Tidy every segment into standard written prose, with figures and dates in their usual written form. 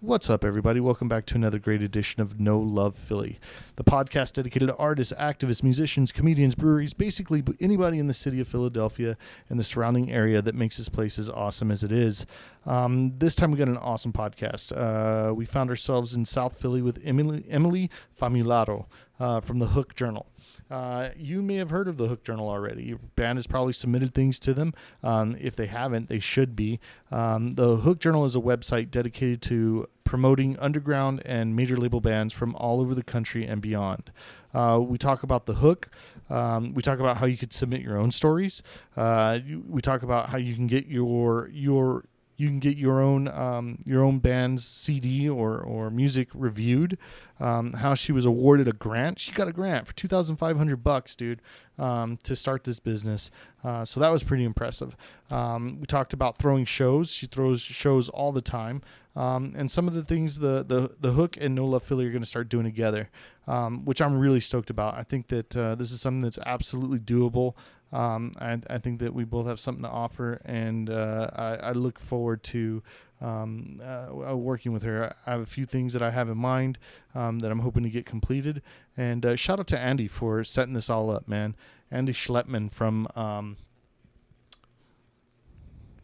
What's up, everybody? Welcome back to another great edition of No Love Philly, the podcast dedicated to artists, activists, musicians, comedians, breweries, basically anybody in the city of Philadelphia and the surrounding area that makes this place as awesome as it is. This time we got an awesome podcast. We found ourselves in South Philly with Emily Famularo from the Hook Journal. You may have heard of the Hook Journal already. Your band has probably submitted things to them. If they haven't, they should be. The Hook Journal is a website dedicated to promoting underground and major label bands from all over the country and beyond. We talk about the Hook. We talk about how you could submit your own stories. We talk about how you can get your own band's CD or music reviewed. How she was awarded a grant. She got a grant for $2,500, dude, to start this business. So that was pretty impressive. We talked about throwing shows. She throws shows all the time. And some of the things the Hook and No Love Philly are going to start doing together, which I'm really stoked about. I think that this is something that's absolutely doable. I think that we both have something to offer, and I look forward to working with her. I have a few things that I have in mind that I'm hoping to get completed. And shout out to Andy for setting this all up, man. Andy Schleppman from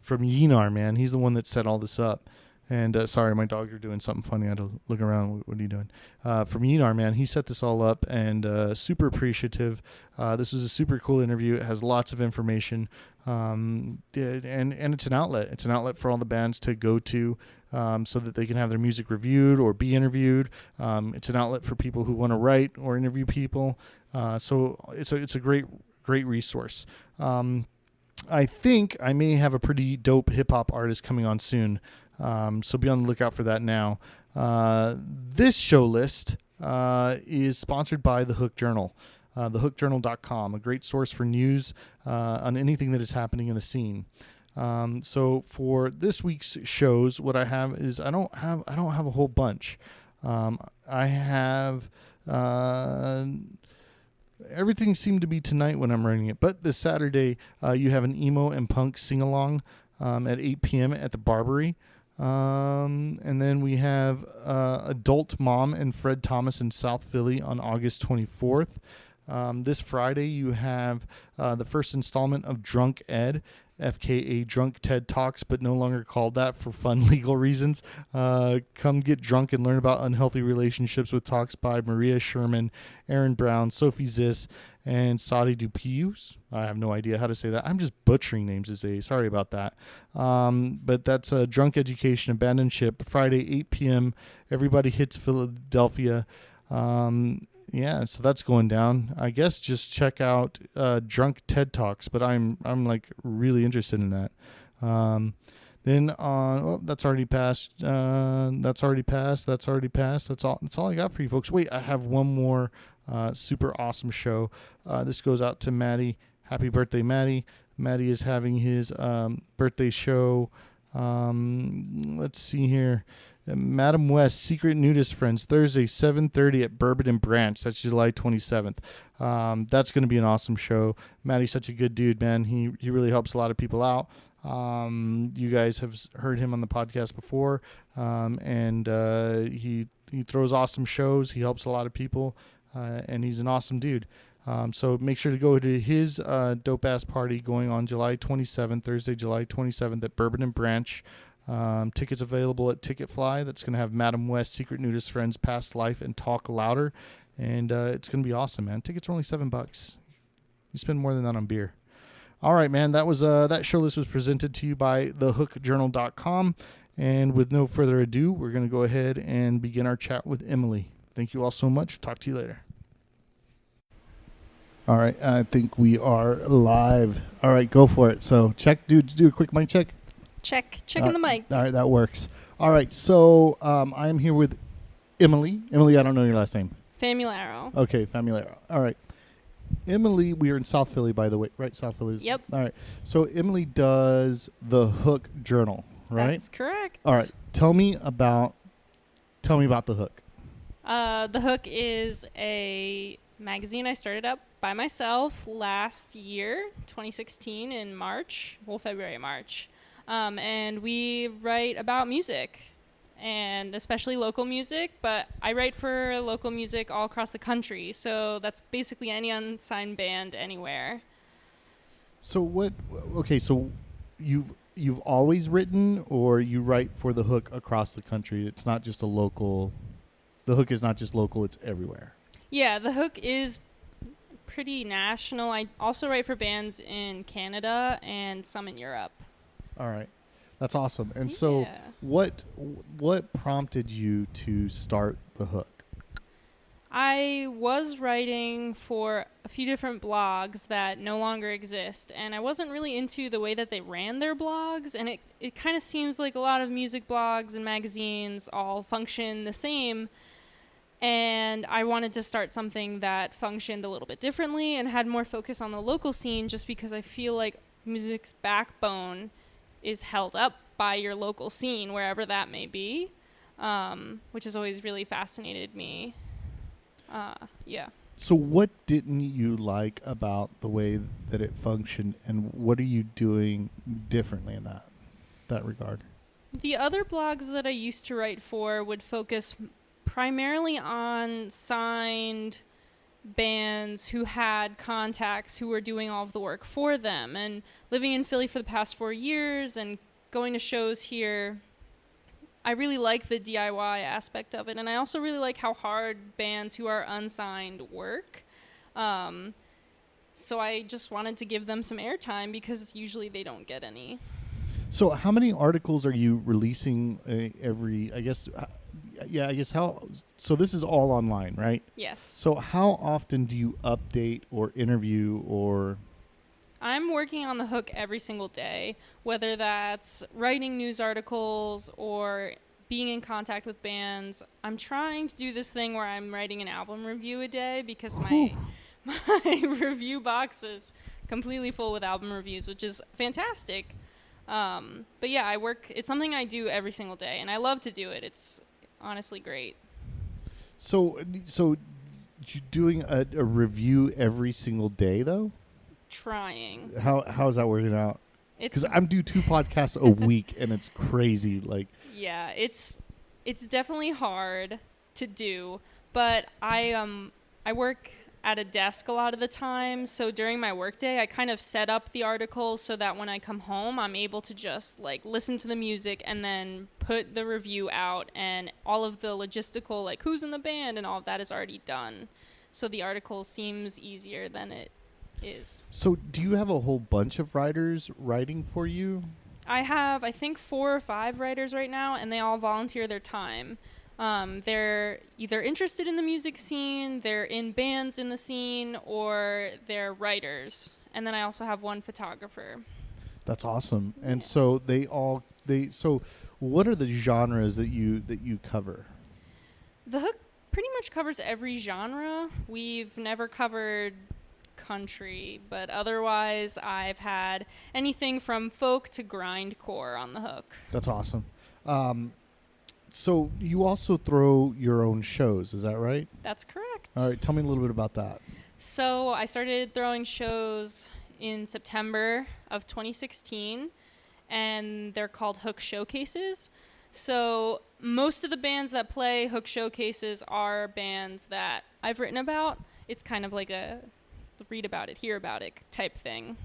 Yenar, man. He's the one that set all this up. And sorry, my dogs are doing something funny. I had to look around. What are you doing? From Yenar, man, he set this all up, and super appreciative. This was a super cool interview. It has lots of information, and it's an outlet. It's an outlet for all the bands to go to, so that they can have their music reviewed or be interviewed. It's an outlet for people who want to write or interview people. So it's a great resource. I think I may have a pretty dope hip hop artist coming on soon. So be on the lookout for that now. This show list is sponsored by the Hook Journal, thehookjournal.com, a great source for news on anything that is happening in the scene. So for this week's shows, what I have is I don't have a whole bunch. I have everything seemed to be tonight when I'm running it, but this Saturday you have an emo and punk sing along at 8 p.m. at the Barbary. And then we have Adult Mom and Fred Thomas in South Philly on August 24th. This Friday, you have the first installment of Drunk Ed, FKA Drunk TED Talks, but no longer called that for fun legal reasons. Come get drunk and learn about unhealthy relationships with talks by Maria Sherman, Aaron Brown, Sophie Ziss, and Sadi Dupius. I have no idea how to say that. I'm just butchering names today. Sorry about that. But that's Drunk Education Abandoned Ship, Friday, 8 p.m. Everybody hits Philadelphia. Yeah, so that's going down. I guess just check out Drunk TED Talks, but I'm like really interested in that. Then on that's already passed. That's already passed. That's all I got for you folks. Wait, I have one more super awesome show. This goes out to Maddie. Happy birthday, Maddie. Maddie is having his birthday show. Let's see here. Madam West, Secret Nudist Friends, Thursday, 7:30 at Bourbon and Branch. That's July 27th. That's going to be an awesome show. Maddie's such a good dude, man. He really helps a lot of people out. You guys have heard him on the podcast before, and he throws awesome shows. He helps a lot of people, and he's an awesome dude. So make sure to go to his dope-ass party going on July 27th, Thursday, July 27th at Bourbon and Branch. Tickets available at Ticketfly. That's going to have Madam West, Secret Nudist Friends, Past Life, and Talk Louder. And it's going to be awesome, man. Tickets are only $7. You spend more than that on beer. All right, man. That was that show list was presented to you by thehookjournal.com. And with no further ado, we're going to go ahead and begin our chat with Emily. Thank you all so much. Talk to you later. All right. I think we are live. All right. Go for it. So do a quick mic check. Checking the mic. All right, that works. All right, so I'm here with Emily. Emily, I don't know your last name. Famularo. Okay, Famularo. All right. Emily, we are in South Philly, by the way. Right, South Philly? Yep. All right. So Emily does the Hook Journal, right? That's correct. All right. Tell me about the Hook. The Hook is a magazine I started up by myself last year, 2016, in March. Well, February, March. And we write about music and especially local music, but I write for local music all across the country. So that's basically any unsigned band anywhere. So what? Okay, so you've always written, or you write for the Hook across the country. It's not just a local. The Hook is not just local; it's everywhere. Yeah, the Hook is pretty national. I also write for bands in Canada and some in Europe. All right, that's awesome. And so, Yeah. what prompted you to start the Hook? I was writing for a few different blogs that no longer exist, and I wasn't really into the way that they ran their blogs, and it kind of seems like a lot of music blogs and magazines all function the same, and I wanted to start something that functioned a little bit differently and had more focus on the local scene, just because I feel like music's backbone is held up by your local scene, wherever that may be, which has always really fascinated me. Yeah. So, what didn't you like about the way that it functioned, and what are you doing differently in that regard? The other blogs that I used to write for would focus primarily on signed bands who had contacts who were doing all of the work for them. And living in Philly for the past 4 years and going to shows here, I really like the DIY aspect of it, and I also really like how hard bands who are unsigned work. So I just wanted to give them some airtime because usually they don't get any. So, how many articles are you releasing every? I guess, I guess how. So this is all online, right? Yes. So, how often do you update or interview or? I'm working on the Hook every single day, whether that's writing news articles or being in contact with bands. I'm trying to do this thing where I'm writing an album review a day because my review box is completely full with album reviews, which is fantastic. But yeah, it's something I do every single day, and I love to do it. It's honestly great. So you doing a review every single day though? Trying. How is that working out? Because It's I'm do 2 podcasts a week, and it's crazy. Like, yeah, it's definitely hard to do, but I work at a desk a lot of the time, so during my workday I kind of set up the articles so that when I come home I'm able to just like listen to the music and then put the review out, and all of the logistical, like who's in the band and all of that, is already done. So the article seems easier than it is. so do you have a whole bunch of writers writing for you? I have, I think, 4 or 5 writers right now, and they all volunteer their time. They're either interested in the music scene, they're in bands in the scene, or they're writers. And then I also have 1 photographer. That's awesome. And so so what are the genres that you cover? The Hook pretty much covers every genre. We've never covered country, but otherwise I've had anything from folk to grindcore on the Hook. That's awesome. So you also throw your own shows, is that right? That's correct. All right, tell me a little bit about that. So I started throwing shows in September of 2016, and they're called Hook Showcases. So most of the bands that play Hook Showcases are bands that I've written about. It's kind of like a read about it, hear about it type thing.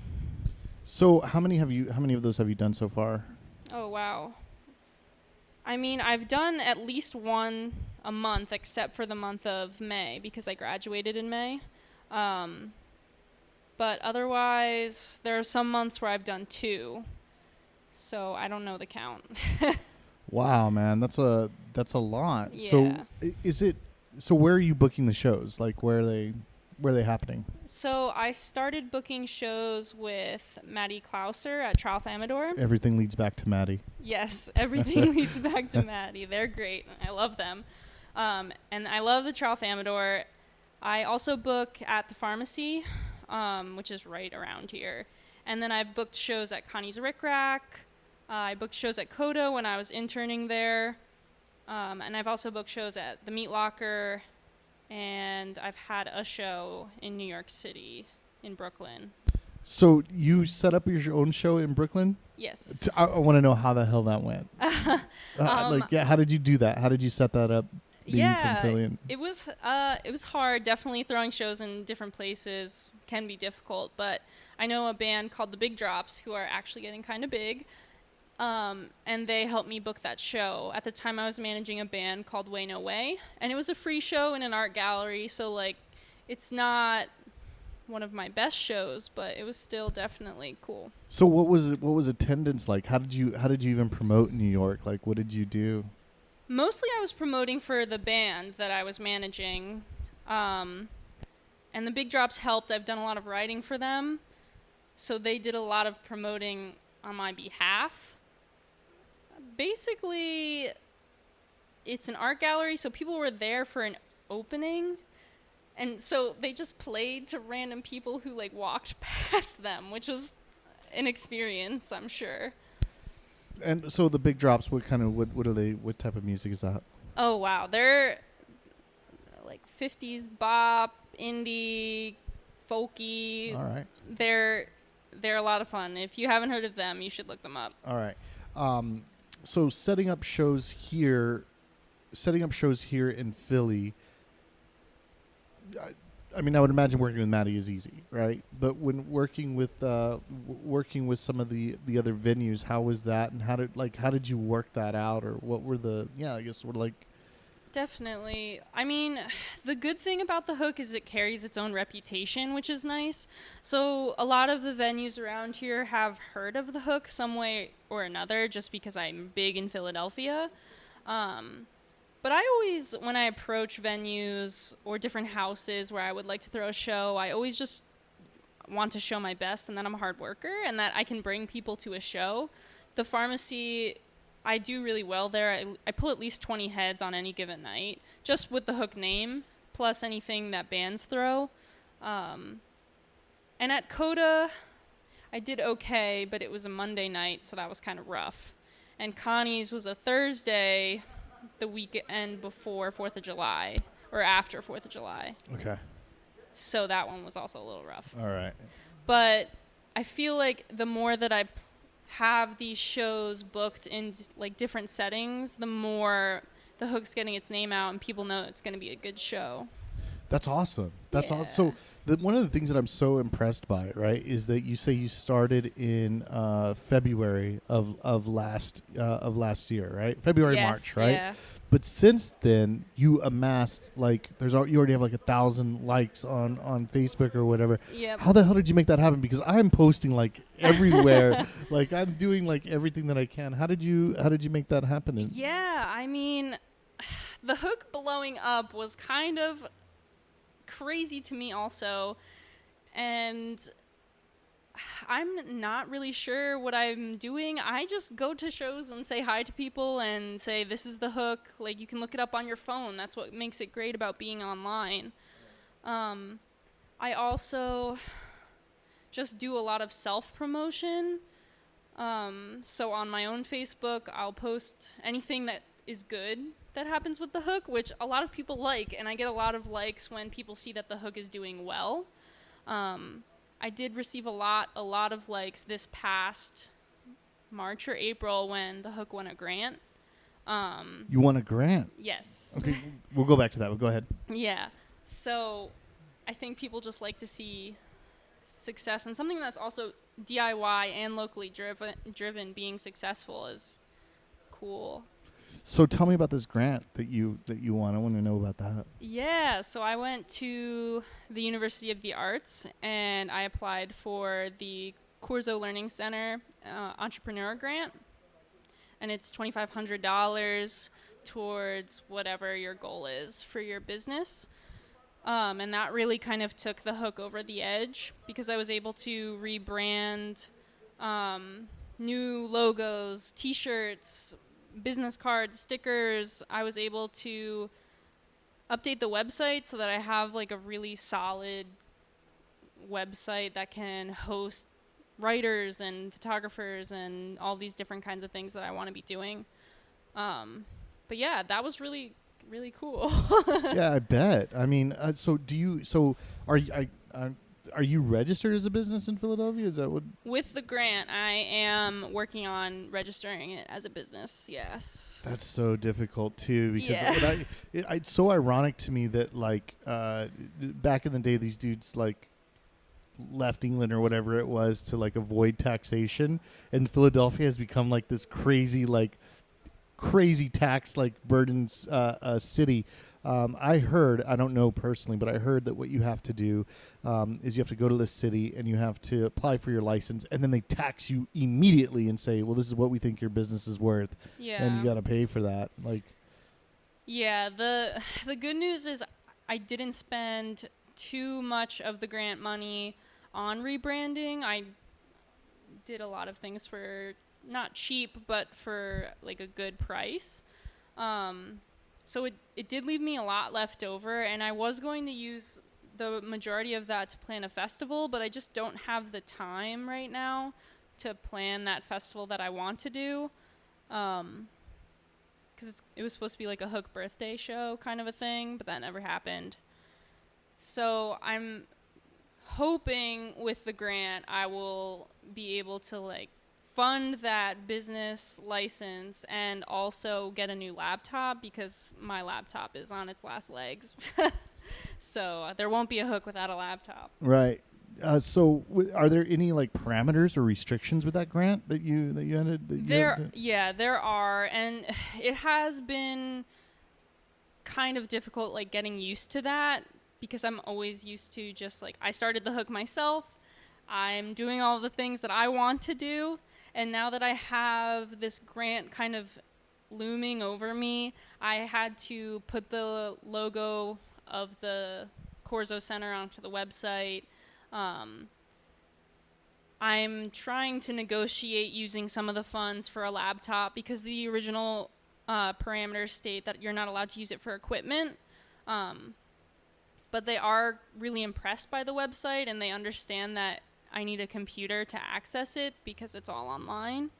So how many of those have you done so far? Oh, wow. I mean, I've done at least 1 a month, except for the month of May, because I graduated in May. But otherwise, there are some months where I've done 2. So I don't know the count. Wow, man, that's a lot. Yeah. So where are you booking the shows? Like where are they happening? So I started booking shows with Maddie Klauser at Trial Amador. Everything leads back to Maddie. Yes, everything leads back to Maddie. They're great. I love them. And I love the Trial Amador. I also book at the Pharmacy, which is right around here. And then I've booked shows at Connie's Rick Rack. I booked shows at Coda when I was interning there. And I've also booked shows at the Meat Locker. And I've had a show in New York City, in Brooklyn. So you set up your own show in Brooklyn? Yes. I want to know how the hell that went. Um, How did you do that? How did you set that up? Being from yeah, Philly, and it was hard. Definitely throwing shows in different places can be difficult, but I know a band called the Big Drops who are actually getting kind of big. And they helped me book that show. At the time, I was managing a band called Way No Way, and it was a free show in an art gallery. So like, it's not one of my best shows, but it was still definitely cool. so what was attendance like? How did you even promote in New York? Like, what did you do? Mostly, I was promoting for the band that I was managing, um, and the Big Drops helped. I've done a lot of writing for them, so they did a lot of promoting on my behalf. Basically, it's an art gallery, so people were there for an opening, and so they just played to random people who like walked past them, which was an experience, I'm sure. And so the Big Drops, what are they? What type of music is that? Oh wow, they're like 50s bop, indie, folky. All right, They're a lot of fun. If you haven't heard of them, you should look them up. all right. So setting up shows here in Philly. I mean, I would imagine working with Maddie is easy, right? But when working with some of the other venues, how was that, and how did you work that out, or what were I guess sort of like. Definitely. I mean, the good thing about the Hook is it carries its own reputation, which is nice. So a lot of the venues around here have heard of the Hook some way or another, just because I'm big in Philadelphia. But I always, when I approach venues or different houses where I would like to throw a show, I always just want to show my best and that I'm a hard worker and that I can bring people to a show. The pharmacy, I do really well there. I pull at least 20 heads on any given night, just with the Hook name, plus anything that bands throw. And at Coda, I did okay, but it was a Monday night, so that was kind of rough. And Connie's was a Thursday, the weekend before 4th of July, or after 4th of July. Okay. So that one was also a little rough. All right. But I feel like the more that I have these shows booked in like different settings, the more the Hook's getting its name out and people know it's going to be a good show. That's awesome. That's Yeah. awesome. So one of the things that I'm so impressed by, right, is that you say you started in February of last year, right? February, Yes, March, right? Yeah. But since then, you amassed you already have like 1,000 likes on Facebook or whatever. Yep. How the hell did you make that happen? Because I'm posting like everywhere, like I'm doing like everything that I can. How did you make that happen? Yeah, I mean, the Hook blowing up was kind of crazy to me also, and I'm not really sure what I'm doing. I just go to shows and say hi to people and say, this is the Hook. Like, you can look it up on your phone. That's what makes it great about being online. I also just do a lot of self-promotion. So on my own Facebook, I'll post anything that is good that happens with the Hook, which a lot of people like, and I get a lot of likes when people see that the Hook is doing well. I did receive a lot of likes this past March or April when the Hook won a grant. You won a grant? Yes. Okay, we'll go back to that. But go ahead. Yeah. So I think people just like to see success, and something that's also DIY and locally driven being successful is cool. So tell me about this grant that you won. I want to know about that. Yeah, so I went to the University of the Arts and I applied for the Corso Learning Center Entrepreneur Grant, and it's $2,500 towards whatever your goal is for your business. And that really kind of took the Hook over the edge because I was able to rebrand new logos, T-shirts, business cards, stickers. I was able to update the website so that I have like a really solid website that can host writers and photographers and all these different kinds of things that I want to be doing. But yeah, that was really cool. Yeah, I bet. I mean, so do you? So are you? are you registered as a business in Philadelphia? Is that what? With the grant, I am working on registering it as a business. Yes. That's so difficult too, because Yeah. it's so ironic to me that like back in the day, these dudes like left England or whatever it was to like avoid taxation, and Philadelphia has become like this crazy tax like burdens city. I heard, I don't know personally, but I heard that what you have to do is you have to go to the city and you have to apply for your license, and then they tax you immediately and say, well, this is what we think your business is worth, and you Yeah. got to pay for that. Like, Yeah. The good news is I didn't spend too much of the grant money on rebranding. I did a lot of things for not cheap, but for like a good price. So it did leave me a lot left over, and I was going to use the majority of that to plan a festival, but I just don't have the time right now to plan that festival that I want to do. Because it was supposed to be like a Hook birthday show kind of a thing, but that never happened. So I'm hoping with the grant I will be able to like fund that business license and also get a new laptop because my laptop is on its last legs. So there won't be a Hook without a laptop. right. So, are there any like parameters or restrictions with that grant that you ended? There are, and it has been kind of difficult like getting used to that because I'm always used to just like I started the Hook myself. I'm doing all the things that I want to do, and now that I have this grant kind of looming over me, I had to put the logo of the Corzo Center onto the website. I'm trying to negotiate using some of the funds for a laptop because the original parameters state that you're not allowed to use it for equipment. But they are really impressed by the website, and they understand that I need a computer to access it because it's all online.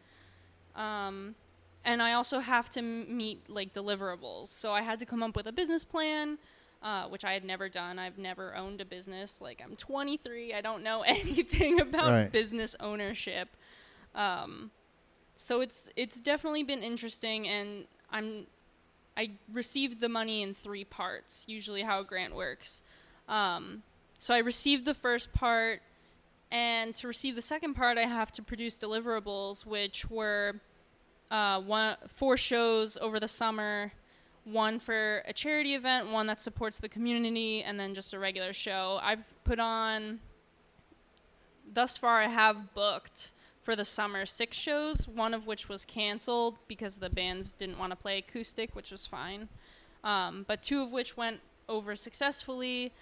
And I also have to meet like deliverables. So I had to come up with a business plan, which I had never done. I've never owned a business. Like I'm 23. I don't know anything about business ownership. So it's definitely been interesting, and I received the money in 3 parts, usually how a grant works. So I received the first part, and to receive the second part, I have to produce deliverables, which were 4 shows over the summer, 1 for a charity event, 1 that supports the community, and then just a regular show. I've put on, thus far I have booked for the summer 6 shows, 1 of which was canceled because the bands didn't want to play acoustic, which was fine. But 2 of which went over successfully.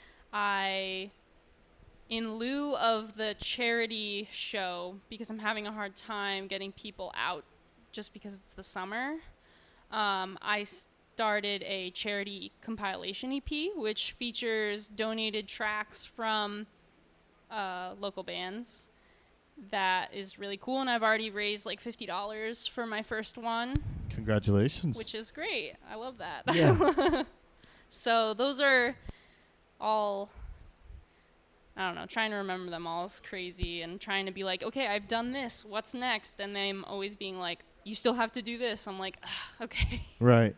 In lieu of the charity show, because I'm having a hard time getting people out just because it's the summer, I started a charity compilation EP, which features donated tracks from local bands. That is really cool, and I've already raised like $50 for my first one. Congratulations. Which is great. I love that. Yeah. So those are all, I don't know, trying to remember them all is crazy, and trying to be like, okay, I've done this, what's next? And them always being like, you still have to do this. I'm like, okay. Right.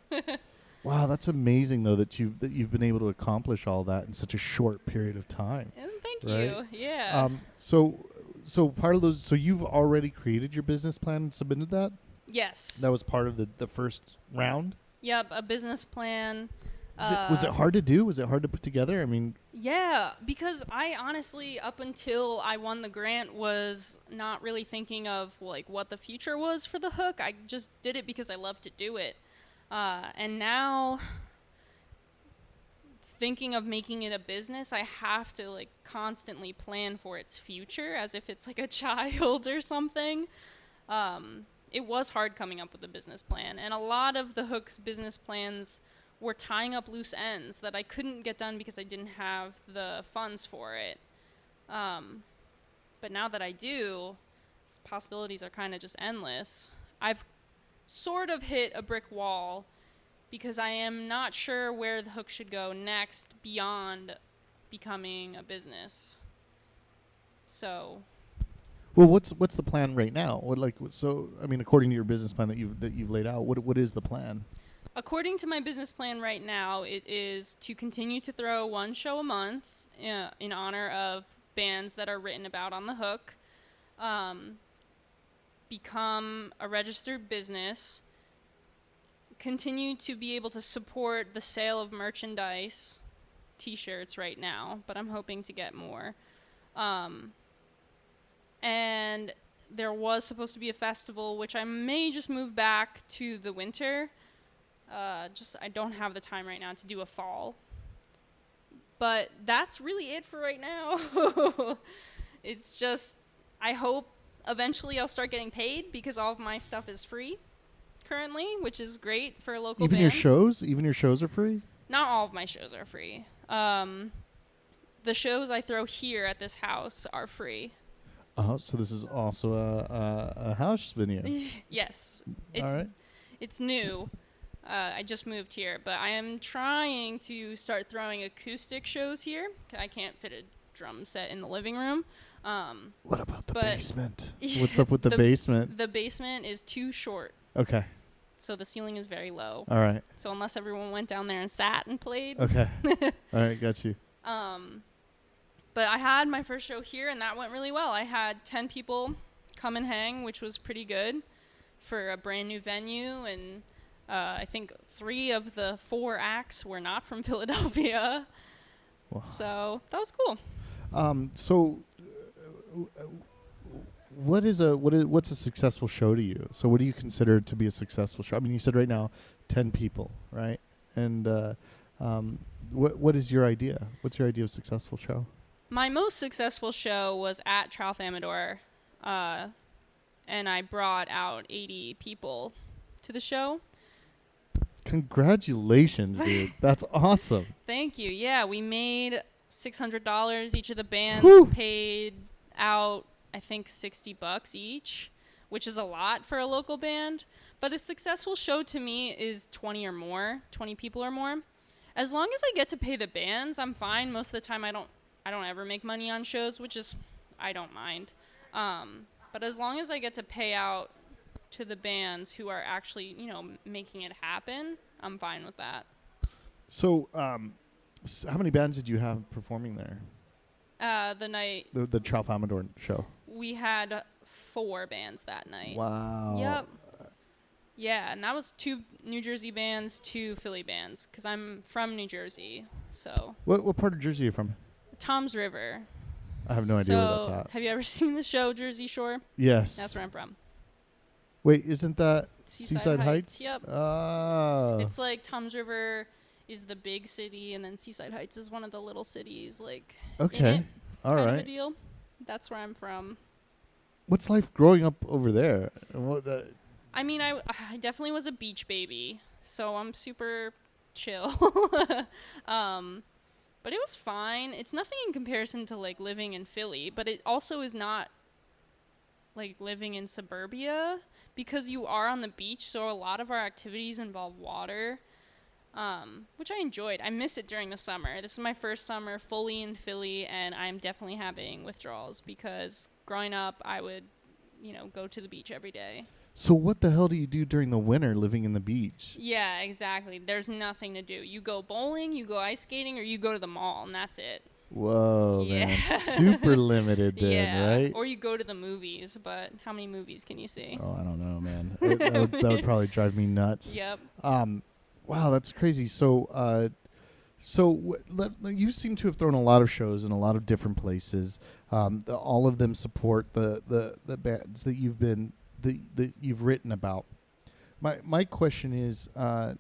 Wow, that's amazing though that you've been able to accomplish all that in such a short period of time. And thank right? you. Yeah. So part of those. So you've already created your business plan and submitted that. Yes. That was part of the first round. Yep, a business plan. Was it hard to do? Was it hard to put together? I mean, yeah, because I honestly, up until I won the grant, was not really thinking of like what the future was for the Hook. I just did it because I love to do it. And now, thinking of making it a business, I have to like constantly plan for its future as if it's like a child or something. It was hard coming up with a business plan, and a lot of the Hook's business plans were tying up loose ends that I couldn't get done because I didn't have the funds for it. But now that I do, possibilities are kind of just endless. I've sort of hit a brick wall because I am not sure where the Hook should go next beyond becoming a business. So Well, what's the plan right now? I mean, according to your business plan that you've laid out, what is the plan? according to my business plan right now, it is to continue to throw one show a month in honor of bands that are written about on the hook. Um, become a registered business, continue to be able to support the sale of merchandise, t-shirts right now, but I'm hoping to get more. Um, and there was supposed to be a festival, which I may just move back to the winter. Just I don't have the time right now to do a fall. But that's really it for right now. It's just, I hope eventually I'll start getting paid because all of my stuff is free currently, which is great for local bands. Even your shows are free? Not all of my shows are free. The shows I throw here at this house are free. Oh, so this is also a house venue. Yes. All right. It's new. I just moved here, but I am trying to start throwing acoustic shows here. I can't fit a drum set in the living room. What about the basement? What's up with the basement? The basement is too short. Okay. So the ceiling is very low. All right. So unless everyone went down there and sat and played. Okay. All right, got you. But I had my first show here, and that went really well. I had 10 people come and hang, which was pretty good for a brand new venue. And I think 3 of the 4 acts were not from Philadelphia. Wow. So that was cool. What's a successful show to you? So what do you consider to be a successful show? I mean, you said right now 10 people, right? And what is your idea? What's your idea of a successful show? My most successful show was at Tralfamador, and I brought out 80 people to the show. Congratulations, dude. That's awesome. Thank you. Yeah, we made $600. Each of the bands paid out, I think, $60 each, which is a lot for a local band. But a successful show to me is 20 people or more. As long as I get to pay the bands, I'm fine. Most of the time I don't ever make money on shows, which is, I don't mind. But as long as I get to pay out to the bands who are actually, making it happen, I'm fine with that. So, how many bands did you have performing there? The night... The Tralfamador show. We had 4 bands that night. Wow. Yep. Yeah, and that was 2 New Jersey bands, 2 Philly bands, because I'm from New Jersey, so... What part of Jersey are you from? Tom's River. I have no idea where that's at. Have you ever seen the show Jersey Shore? Yes. That's where I'm from. Wait, isn't that Seaside Heights? Yep. Oh. It's like Tom's River is the big city, and then Seaside Heights is one of the little cities, like, okay. in it, All kind right. of a deal. That's where I'm from. What's life growing up over there? I mean, I definitely was a beach baby, so I'm super chill. But it was fine. It's nothing in comparison to, like, living in Philly, but it also is not like living in suburbia because you are on the beach, so a lot of our activities involve water, which I enjoyed. I miss it during the summer. This is my first summer fully in Philly, and I'm definitely having withdrawals because growing up I would, go to the beach every day. So what the hell do you do during the winter living in the beach? Yeah, exactly. There's nothing to do. You go bowling, you go ice skating, or you go to the mall, and that's it. Whoa, Yeah. man. Super limited then, Yeah. right? Or you go to the movies, but how many movies can you see? Oh, I don't know, man. that would probably drive me nuts. Yep. Wow, that's crazy. So, you seem to have thrown a lot of shows in a lot of different places. All of them support the bands that you've written about. My question is, and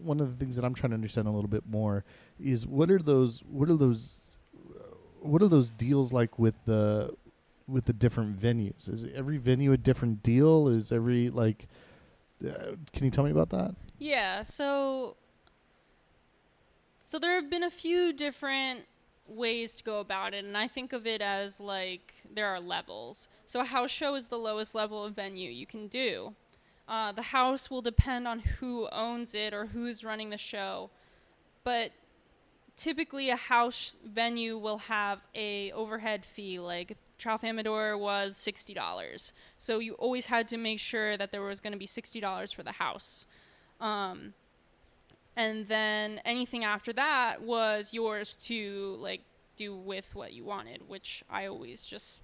one of the things that I'm trying to understand a little bit more is what are those deals like with the different venues? Is every venue a different deal? Is every can you tell me about that? Yeah, so there have been a few different ways to go about it, and I think of it as like there are levels. So a house show is the lowest level of venue you can do. The house will depend on who owns it or who's running the show, but typically a house venue will have a overhead fee. Like Tralf Amador was $60, so you always had to make sure that there was going to be $60 for the house. And then anything after that was yours to like do with what you wanted, which I always just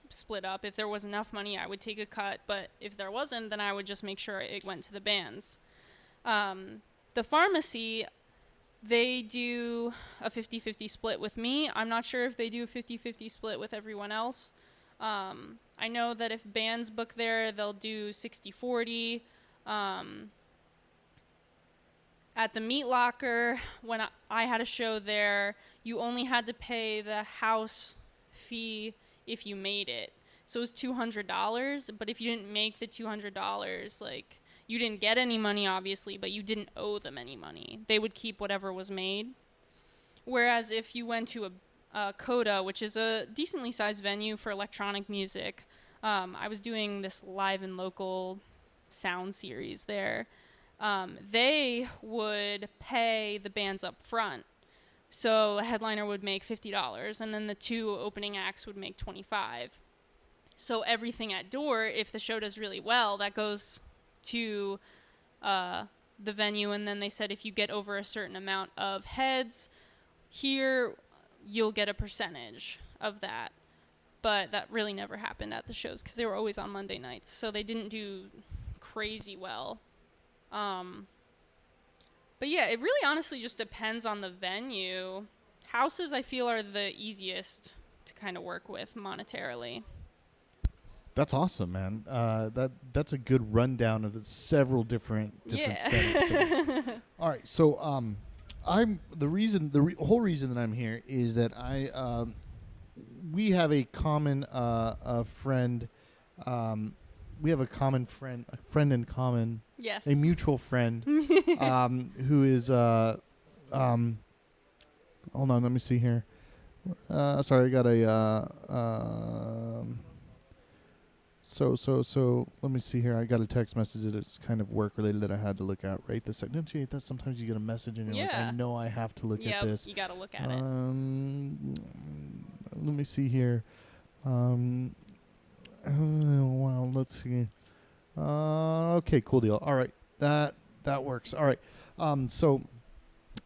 split up. If there was enough money, I would take a cut, but if there wasn't, then I would just make sure it went to the bands. The pharmacy, they do a 50-50 split with me. I'm not sure if they do a 50-50 split with everyone else. I know that if bands book there, they'll do 60-40. At the Meat Locker, when I had a show there, you only had to pay the house fee if you made it. So it was $200, but if you didn't make the $200, like, you didn't get any money, obviously, but you didn't owe them any money. They would keep whatever was made. Whereas if you went to a Coda, which is a decently sized venue for electronic music, I was doing this live and local sound series there. They would pay the bands up front. So a headliner would make $50, and then the two opening acts would make $25. So everything at door, if the show does really well, that goes to the venue, and then they said if you get over a certain amount of heads here, you'll get a percentage of that. But that really never happened at the shows because they were always on Monday nights, so they didn't do crazy well. But yeah, it really honestly just depends on the venue. Houses, I feel, are the easiest to kind of work with monetarily. That's awesome, man. That's a good rundown of the several different settings. All right, so I'm the whole reason that I'm here is that we have a common friend. We have a friend in common. Yes. A mutual friend who is hold on, let me see here. Sorry, I got a so let me see here. I got a text message that it's kind of work related that I had to look at right this second. Don't you hate that sometimes you get a message and you're like, I know I have to look at this. You got to look at it. Let me see here. Wow, let's see. Okay, cool deal. All right, that works. All right. So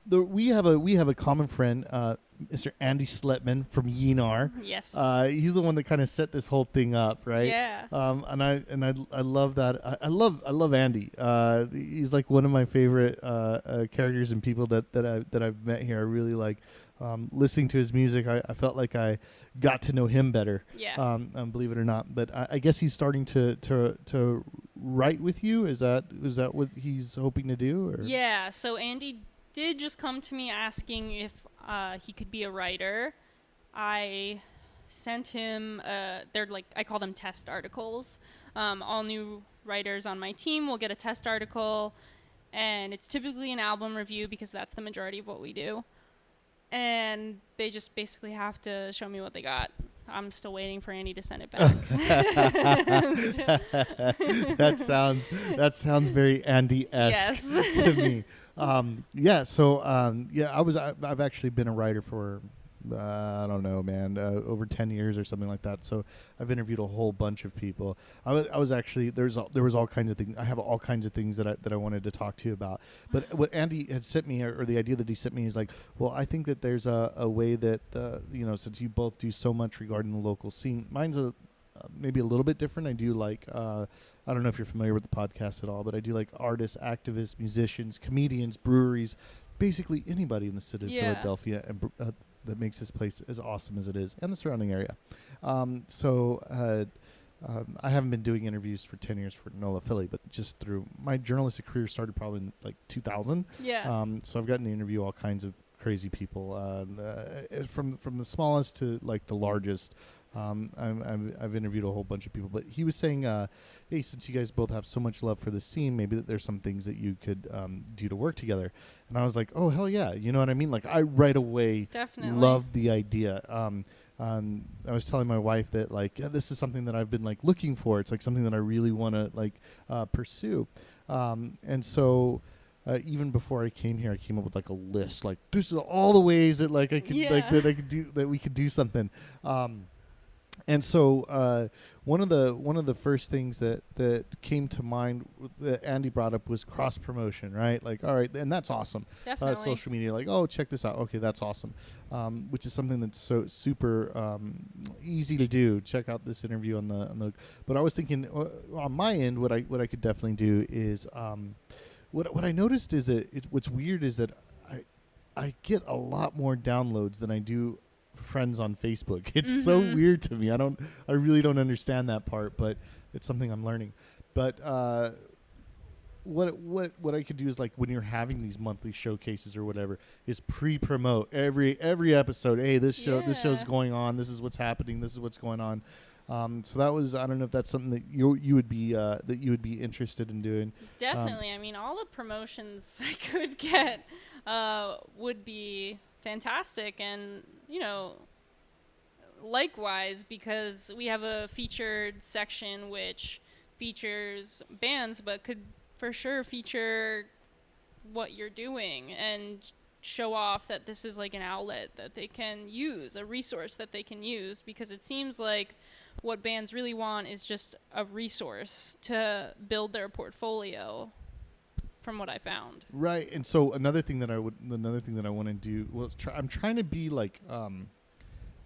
we have a common friend, Mr. Andy Sletman from Yenar. Yes. He's the one that kind of set this whole thing up, right? Yeah. And I love that. I love Andy. He's like one of my favorite characters and people that I've met here. I really like listening to his music. I felt like I got to know him better. Yeah. Believe it or not, but I guess he's starting to write with you. Is that what he's hoping to do? Or? Yeah. So Andy did just come to me asking if he could be a writer. I sent him they're like, I call them test articles. All new writers on my team will get a test article, and it's typically an album review because that's the majority of what we do. And they just basically have to show me what they got. I'm still waiting for Andy to send it back. That sounds very Andy-esque to me. I've actually been a writer for I don't know, man, over 10 years or something like that. So I've interviewed a whole bunch of people. I was actually, there was all kinds of things. I have all kinds of things that I wanted to talk to you about. But what Andy had sent me, or the idea that he sent me, is like, well, I think that there's a way that, since you both do so much regarding the local scene, mine's maybe a little bit different. I do like, I don't know if you're familiar with the podcast at all, but I do like artists, activists, musicians, comedians, breweries, basically anybody in the city of Philadelphia and that makes this place as awesome as it is, and the surrounding area. I haven't been doing interviews for 10 years for NOLA Philly, but just through my journalistic career started probably in like 2000. Yeah. So I've gotten to interview all kinds of crazy people, from the smallest to like the largest. I've interviewed a whole bunch of people, but he was saying, hey, since you guys both have so much love for the scene, maybe that there's some things that you could do to work together. And I was like, oh, hell yeah. You know what I mean? Like, I right away loved the idea. I was telling my wife that, like, this is something that I've been, like, looking for. It's, like, something that I really want to, like, pursue. And so even before I came here, I came up with like a list. Like this is all the ways that like I could that we could do something. And so one of the first things that came to mind that Andy brought up was cross promotion, right? Like, all right, and that's awesome. Definitely. Social media, like, oh, check this out. Okay, that's awesome. Which is something that's so super easy to do. Check out this interview on the. But I was thinking on my end, what I could definitely do is what I noticed is that what's weird is that I get a lot more downloads than I do friends on Facebook. It's so weird to me. I really don't understand that part, but it's something I'm learning. But what I could do is, like, when you're having these monthly showcases or whatever, is pre-promote every episode. Hey, this show's going on. This is what's happening. This is what's going on. So that was, I don't know if that's something that you would be interested in doing. Definitely. I mean, all the promotions I could get would be fantastic, and likewise, because we have a featured section which features bands, but could for sure feature what you're doing and show off that this is like an outlet that they can use, a resource that they can use, because it seems like what bands really want is just a resource to build their portfolio, from what I found. Right. And so another thing that I want to do, well, I'm trying to be like, I'm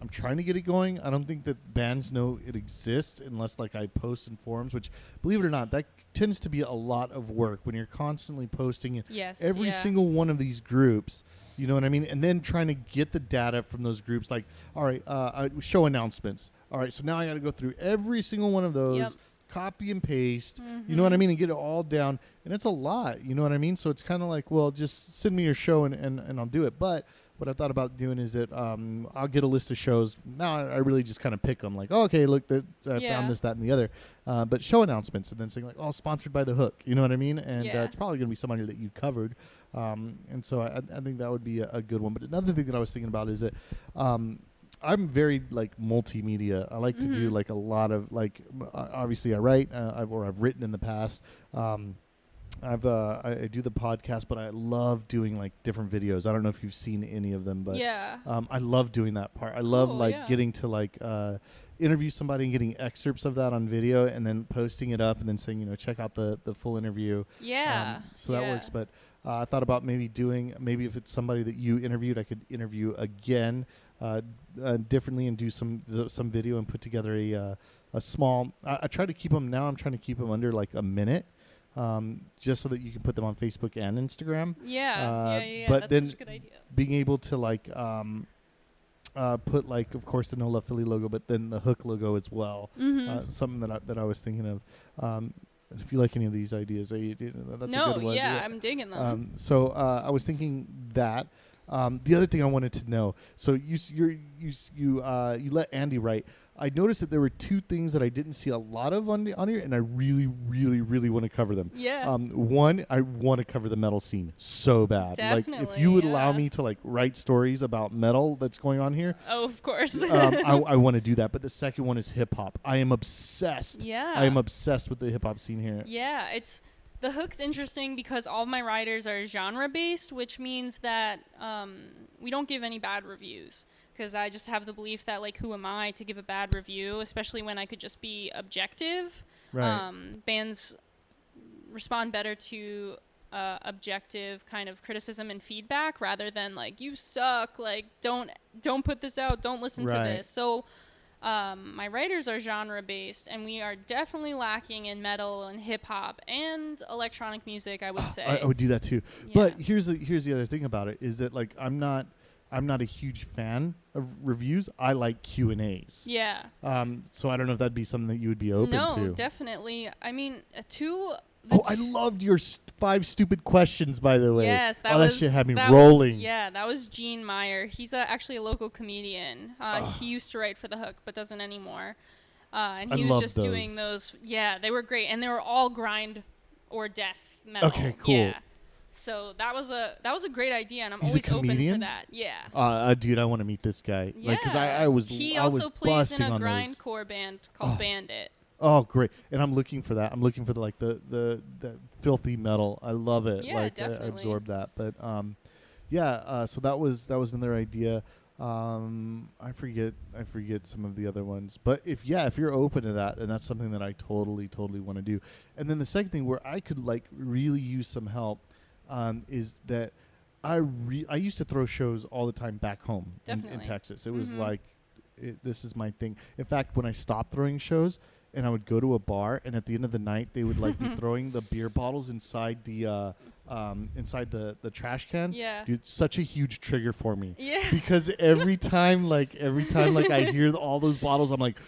trying to get it going. I don't think that bands know it exists unless, like, I post in forums, which, believe it or not, that tends to be a lot of work when you're constantly posting in every single one of these groups. You know what I mean? And then trying to get the data from those groups, like, all right, show announcements. All right, so now I got to go through every single one of those, copy and paste, you know what I mean, and get it all down. And it's a lot, you know what I mean? So it's kind of like, well, just send me your show and I'll do it. But what I thought about doing is that I'll get a list of shows. Now I really just kind of pick them, like, oh, okay, look, I found this, that, and the other. But show announcements, and then saying, like, oh, sponsored by The Hook, you know what I mean? And it's probably going to be somebody that you covered. And so I think that would be a good one. But another thing that I was thinking about is that I'm very, like, multimedia. I like to do, like, a lot of, like, obviously I write, I've written in the past. I do the podcast, but I love doing, like, different videos. I don't know if you've seen any of them, but I love doing that part. I love getting to, like, interview somebody and getting excerpts of that on video and then posting it up and then saying, check out the full interview. So that works. But I thought about maybe if it's somebody that you interviewed, I could interview again differently and do some video and put together a small. I try to keep them now. I'm trying to keep them under, like, a minute. Just so that you can put them on Facebook and Instagram. But that's then such a good idea. Being able to, like, put, like, of course, the No Love Philly logo, but then the Hook logo as well. Something that I was thinking of. If you like any of these ideas, that's a good one. I'm digging them. So I was thinking that. The other thing I wanted to know. So you let Andy write. I noticed that there were two things that I didn't see a lot of on here, and I really, really, really want to cover them. One, I want to cover the metal scene so bad. Definitely, like, if you would allow me to, like, write stories about metal that's going on here. Oh, of course. I want to do that. But the second one is hip hop. I am obsessed. I am obsessed with the hip hop scene here. The Hook's interesting because all of my writers are genre-based, which means that we don't give any bad reviews, because I just have the belief that, like, who am I to give a bad review, especially when I could just be objective. Right. Bands respond better to objective kind of criticism and feedback rather than, like, you suck, like, don't put this out, don't listen to this. So my writers are genre-based, and we are definitely lacking in metal and hip-hop and electronic music, I would say. I would do that too. But here's the other thing about it is that, like, I'm not a huge fan of reviews. I like Q&As. So I don't know if that'd be something that you would be open to. No, definitely. I mean, I loved your 5 stupid questions, by the way. Yes, that shit had me rolling. That was Gene Meyer. He's actually a local comedian. He used to write for The Hook, but doesn't anymore. And he was just doing those. Yeah, they were great, and they were all grind or death metal. Okay, cool. Yeah. So that was a great idea, and I'm always open for that. Yeah. Dude, I want to meet this guy. Yeah. Like, 'cause I was He I also was plays in busting a on those. grindcore band called Bandit. Oh, great! And I'm looking for that. I'm looking for the filthy metal. I love it. Yeah, Like I definitely. absorb that. But yeah. So that was another idea. I forget some of the other ones. But if you're open to that, then that's something that I totally want to do. And then the second thing where I could like really use some help, is that I used to throw shows all the time back home in Definitely. Texas. It was Mhm. like this is my thing. In fact, when I stopped throwing shows and I would go to a bar, and at the end of the night they would like be throwing the beer bottles inside the trash can. Yeah. Dude, such a huge trigger for me Yeah. because every time I hear all those bottles, I'm like,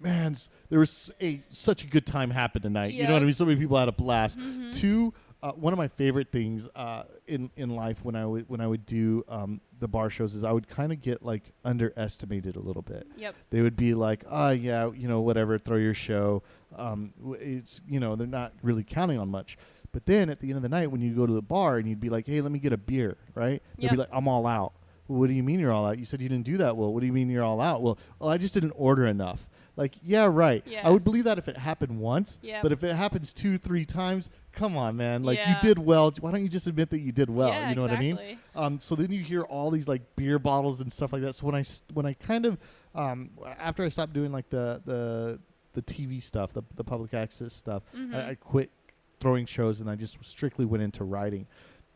man, there was such a good time happened tonight. You know what I Yep. mean? So many people had a blast. Mhm. Two, one of my favorite things in life when I would do the bar shows is I would kind of get like underestimated a little bit. Yep. They would be like, oh yeah, whatever, throw your show. It's they're not really counting on much. But then at the end of the night, when you go to the bar and you'd be like, hey, let me get a beer, right? They'd be Yep. like, I'm all out. Well, what do you mean you're all out? You said you didn't do that well. What do you mean you're all out? Well, I just didn't order enough. Like, yeah, right. Yeah. I would believe that if it happened once. Yep. But if it happens 2-3 times, come on, man. Like, you Yeah. did well. Why don't you just admit that you did well? Yeah, You know exactly. what I mean? So then you hear all these like beer bottles and stuff like that. So when I kind of after I stopped doing like the TV stuff, the public access stuff, Mhm. I quit throwing shows and I just strictly went into writing.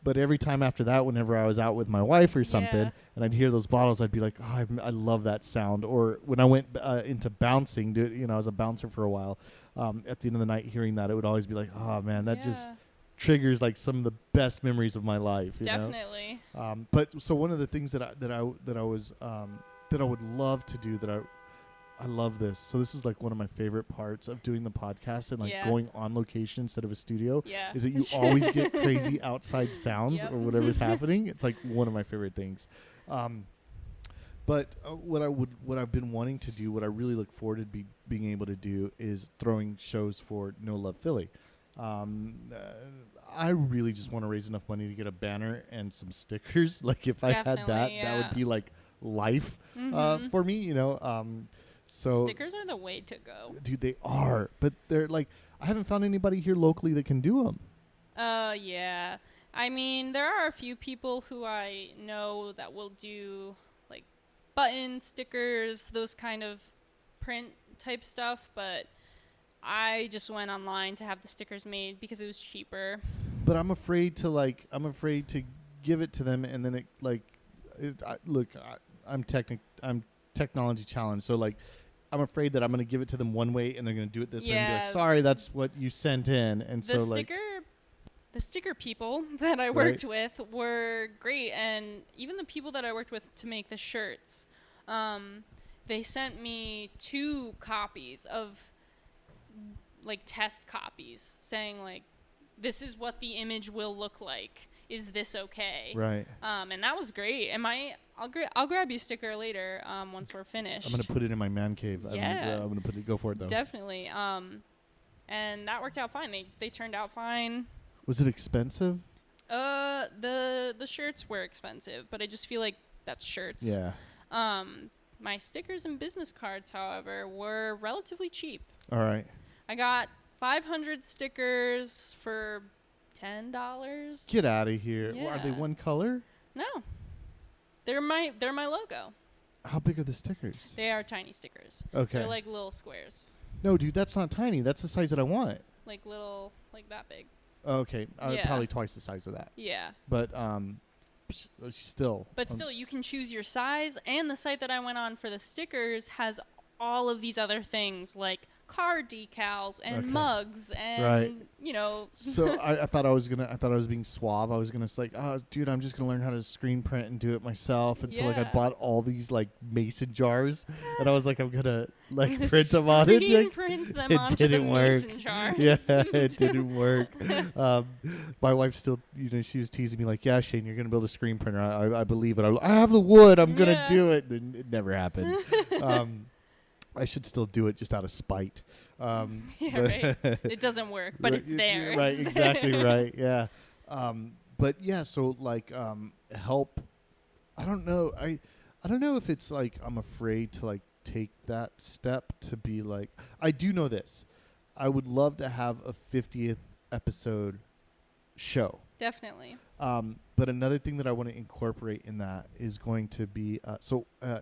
But every time after that, whenever I was out with my wife or something, Yeah. and I'd hear those bottles, I'd be like, oh, I love that sound. Or when I went into bouncing, I was a bouncer for a while. At the end of the night, hearing that, it would always be like, oh man, that just Yeah. triggers like some of the best memories of my life. You know? Definitely. But so one of the things that I would love to do I love this. So this is like one of my favorite parts of doing the podcast and like Yeah. going on location instead of a studio. Yeah. Is that you always get crazy outside sounds Yep. or whatever's happening. It's like one of my favorite things. But what I've been wanting to do, what I really look forward to being able to do, is throwing shows for No Love Philly. I really just want to raise enough money to get a banner and some stickers. Like if I had that, Definitely, that yeah. would be like life Mhm. for me. So Stickers are the way to go. dude, they are, but they're like I haven't found anybody here locally that can do them. Yeah. I mean, there are a few people who I know that will do like buttons, stickers, those kind of print type stuff, but I just went online to have the stickers made because it was cheaper. But I'm afraid to give it to them, and then I'm technology challenged, so like I'm afraid that I'm going to give it to them one way and they're going to do it this way and be like, Yeah. sorry, that's what you sent in. And The so like, sticker people that I worked with were great, and even the people that I worked with to make the shirts, they sent me 2 copies of like test copies saying like, this is what the image will look like. Is this okay? right. And that was great. I'll grab you a sticker later once we're finished. I'm going to put it in my man cave. Yeah. I'm going to go for it though. Definitely. And that worked out fine. They turned out fine. Was it expensive? The shirts were expensive, but I just feel like that's shirts. Yeah. My stickers and business cards, however, were relatively cheap. All right. I got 500 stickers for $10. Get out of here. Are they Yeah. one color? No. They're my logo. How big are the stickers? They are tiny stickers. Okay. They're like little squares. No, dude, that's not tiny. That's the size that I want. Like little, like that big. Okay. Yeah. Probably twice the size of that. Yeah. But still. But still, you can choose your size, and the site that I went on for the stickers has all of these other things like car decals and Okay. mugs and Right. So I thought I was being suave. I was gonna say, like, oh, dude, I'm just gonna learn how to screen print and do it myself. And so like I Yeah. bought all these like mason jars, and I was like, I'm gonna like Gonna print them on it. screen Like, print them it onto didn't the work. mason jars. yeah, it didn't work. My wife still, she was teasing me like, yeah, Shane, you're gonna build a screen printer. I believe it. I have the wood. I'm gonna Yeah. do it. And it never happened. I should still do it just out of spite. Yeah, but- right. It doesn't work, but it's there. Right, It's exactly there. right. Yeah. But yeah, so like help. I don't know. I don't know if it's like I'm afraid to like take that step to be like. I do know this. I would love to have a 50th episode show. Definitely. But another thing that I want to incorporate in that is going to be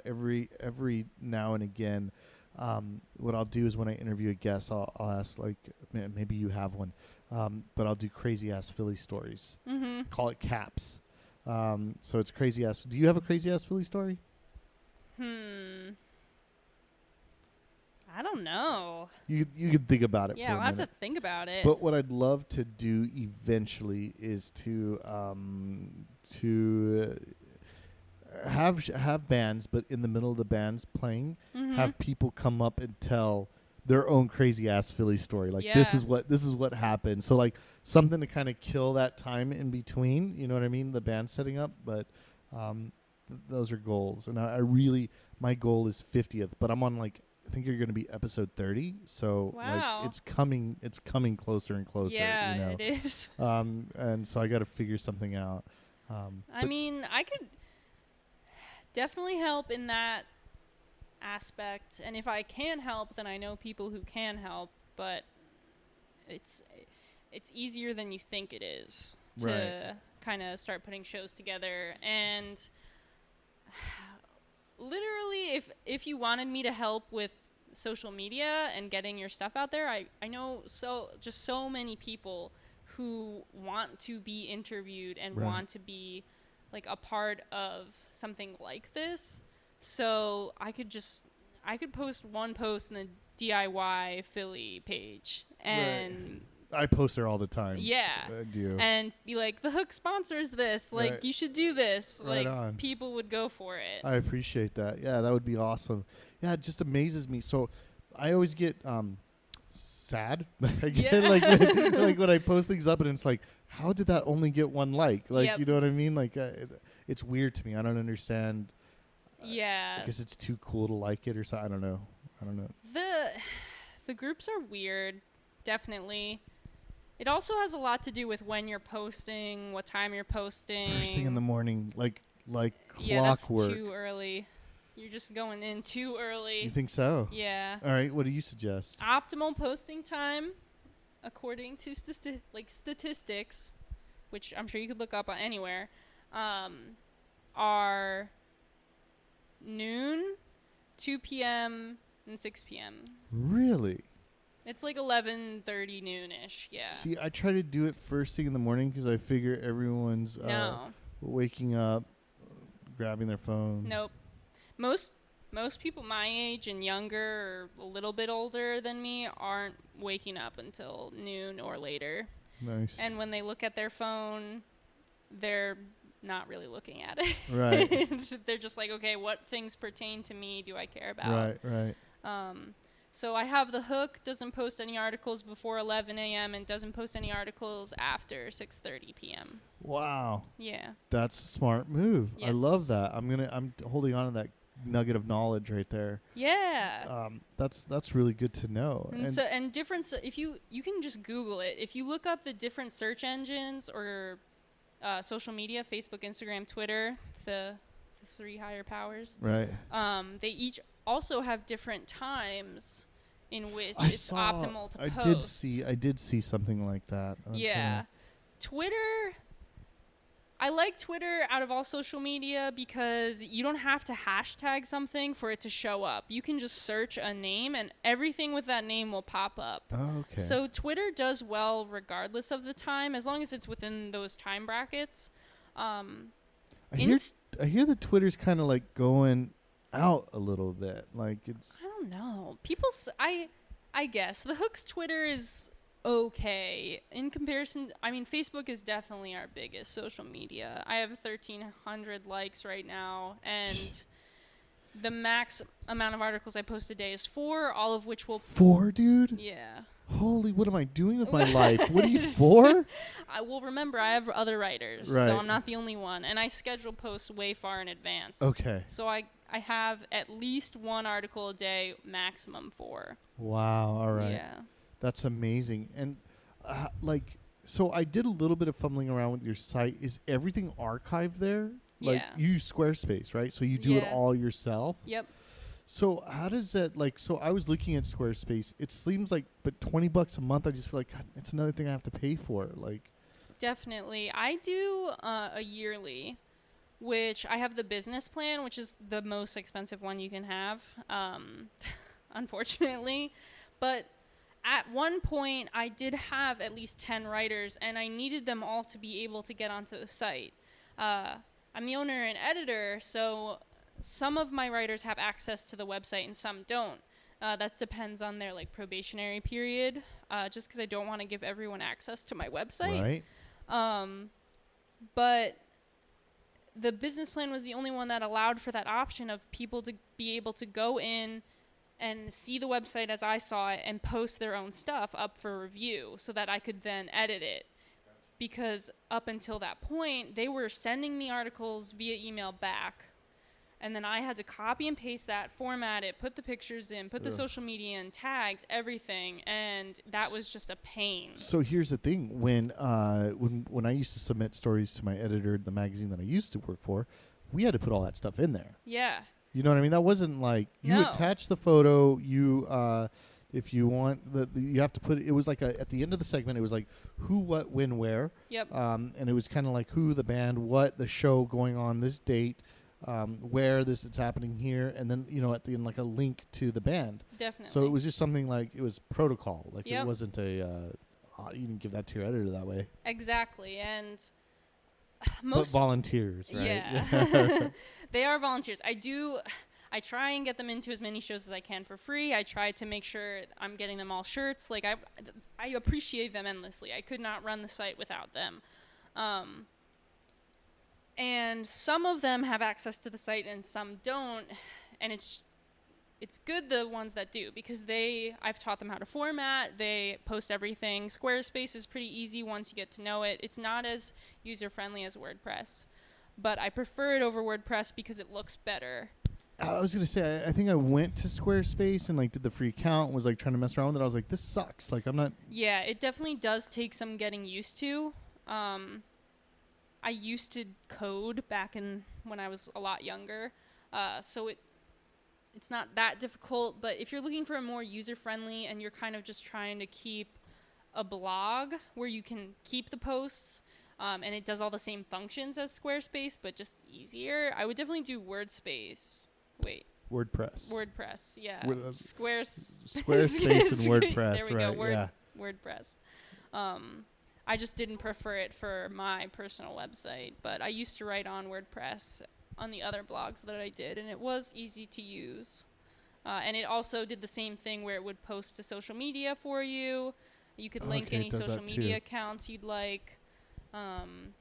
every now and again, what I'll do is when I interview a guest, I'll ask, like, maybe you have one, but I'll do crazy ass Philly stories. Mm-hmm. Call it caps. So it's crazy ass. Do you have a crazy ass Philly story? I don't know. You can think about it. Yeah, for I'll a have to minute. think about it. But what I'd love to do eventually is to have bands, but in the middle of the bands playing, have people come up and tell their own crazy ass Philly story. Like, this is what happened. So like something to kind of kill that time in between. You know what I mean? The band setting up, but those are goals. And my goal is 50th, but I'm on like. I think you're going to be episode 30, so wow. like it's coming closer and closer. Yeah, you know? it is. And so I got to figure something out. I mean, I could definitely help in that aspect, and if I can help, then I know people who can help. But it's easier than you think it is to kind of start putting shows together. And literally, if you wanted me to help with social media and getting your stuff out there, I know so many people who want to be interviewed and want to be like a part of something like this. So I could post one post in the DIY Philly page and I post there all the time. Yeah. I do. And be like, the Hook sponsors this. Like, you should do this. Right like, on. people would go for it. I appreciate that. Yeah, that would be awesome. Yeah, it just amazes me. So I always get sad. like when I post things up and it's like, how did that only get one like? Like, you know what I mean? Like, it's weird to me. I don't understand. Yeah. I guess it's too cool to like it or something. I don't know. The groups are weird. Definitely. It also has a lot to do with when you're posting, what time you're posting. First thing in the morning, like yeah, that's clockwork. too early. You're just going in too early. You think so? Yeah. All right. What do you suggest? Optimal posting time, according to statistics, which I'm sure you could look up on anywhere, are noon, 2 p.m., and 6 p.m. Really? It's like 11:30 noonish, yeah. See, I try to do it first thing in the morning because I figure everyone's waking up, grabbing their phone. Nope. Most people my age and younger or a little bit older than me aren't waking up until noon or later. Nice. And when they look at their phone, they're not really looking at it. Right. They're just like, okay, what things pertain to me do I care about? Right. So I have The Hook, doesn't post any articles before 11 a.m. and doesn't post any articles after 6:30 p.m. Wow. Yeah. That's a smart move. Yes. I love that. I'm holding on to that nugget of knowledge right there. Yeah. That's really good to know. And different. If you can just Google it. If you look up the different search engines or social media, Facebook, Instagram, Twitter, the three higher powers. Right. They each also have different times in which it's optimal to post. I did see something like that. Okay. Yeah. Twitter, I like Twitter out of all social media because you don't have to hashtag something for it to show up. You can just search a name and everything with that name will pop up. Oh, okay. So Twitter does well regardless of the time, as long as it's within those time brackets. I hear that Twitter's kind of like going out a little bit. Like, it's, I don't know. I guess the Hook's Twitter is okay in comparison. I mean, Facebook is definitely our biggest social media. I have 1,300 likes right now, and the max amount of articles I post a day is 4, all of which will 4, dude. Yeah. Holy, what am I doing with my life? What are you for? Remember, I have other writers, so I'm not the only one, and I schedule posts way far in advance. Okay. So I have at least one article a day, maximum 4. Wow. All right. Yeah. That's amazing. And so I did a little bit of fumbling around with your site. Is everything archived there? Like, Yeah. you use Squarespace, right? So you do it all yourself? Yep. So how does that so I was looking at Squarespace. It seems like but $20 a month I just feel like God, it's another thing I have to pay for. Definitely. I do a yearly, which I have the business plan, which is the most expensive one you can have, unfortunately. But at one point, I did have at least 10 writers, and I needed them all to be able to get onto the site. I'm the owner and editor, so some of my writers have access to the website and some don't. That depends on their probationary period, just because I don't want to give everyone access to my website. Right. But the business plan was the only one that allowed for that option of people to be able to go in and see the website as I saw it and post their own stuff up for review so that I could then edit it. Because up until that point, they were sending me articles via email back. And then I had to copy and paste that, format it, put the pictures in, put the social media in, tags, everything. And that was just a pain. So here's the thing. When I used to submit stories to my editor, the magazine that I used to work for, we had to put all that stuff in there. Yeah. You know what I mean? That wasn't you No. attach the photo, you if you want you have to put it was at the end of the segment it was who, what, when, where. Yep. And it was kind of who, the band, what, the show going on this date, where it's happening here, and then at the end a link to the band. Definitely. So it was just something it was protocol. Yep. It wasn't a you didn't give that to your editor that way. Exactly. And but volunteers, right? Yeah. They are volunteers. I try and get them into as many shows as I can for free. I try to make sure I'm getting them all shirts. I appreciate them endlessly. I could not run the site without them. And some of them have access to the site and some don't. And it's good the ones that do, because I've taught them how to format. They post everything. Squarespace is pretty easy once you get to know it. It's not as user-friendly as WordPress, but I prefer it over WordPress because it looks better. I was going to say, I think I went to Squarespace and did the free account, was trying to mess around with it. I was like, this sucks. I'm not. Yeah, it definitely does take some getting used to. I used to code back when I was a lot younger. So it's not that difficult, but if you're looking for a more user-friendly and you're kind of just trying to keep a blog where you can keep the posts, and it does all the same functions as Squarespace, but just easier, I would definitely do WordSpace. Wait. WordPress, yeah. Squarespace and WordPress, there we right, go, yeah. WordPress. I just didn't prefer it for my personal website, but I used to write on WordPress on the other blogs that I did, and it was easy to use. And it also did the same thing where it would post to social media for you. You could link any social media accounts you'd like. And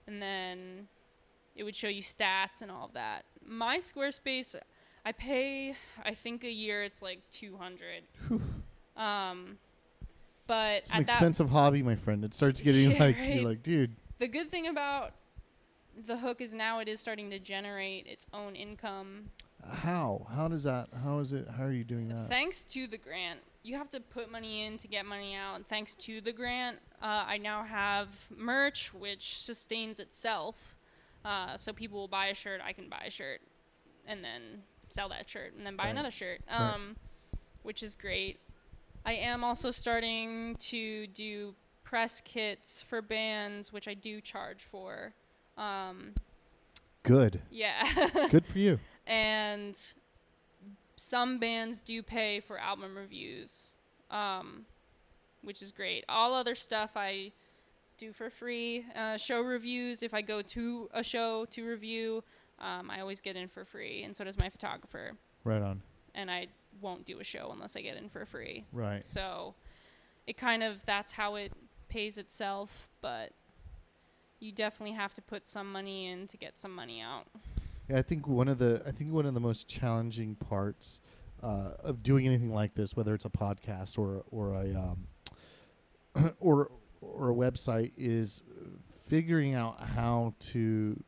then it would show you stats and all of that. My Squarespace, I pay, I think a year it's $200. But it's an expensive hobby, my friend. It starts getting right. You're like, dude. The good thing about the Hook is now it is starting to generate its own income. How? How does that? How is it? How are you doing that? Thanks to the grant. You have to put money in to get money out. And thanks to the grant, I now have merch, which sustains itself. So people will buy a shirt, I can buy a shirt, and then sell that shirt, and then buy another shirt, which is great. I am also starting to do press kits for bands, which I do charge for. Good. Yeah. Good for you. And some bands do pay for album reviews, which is great. All other stuff I do for free. Show reviews, if I go to a show to review, I always get in for free, and so does my photographer. Right on. And I won't do a show unless I get in for free. Right. So that's how it pays itself, but you definitely have to put some money in to get some money out. Yeah, I think one of the most challenging parts of doing anything like this, whether it's a podcast or a website, is figuring out how to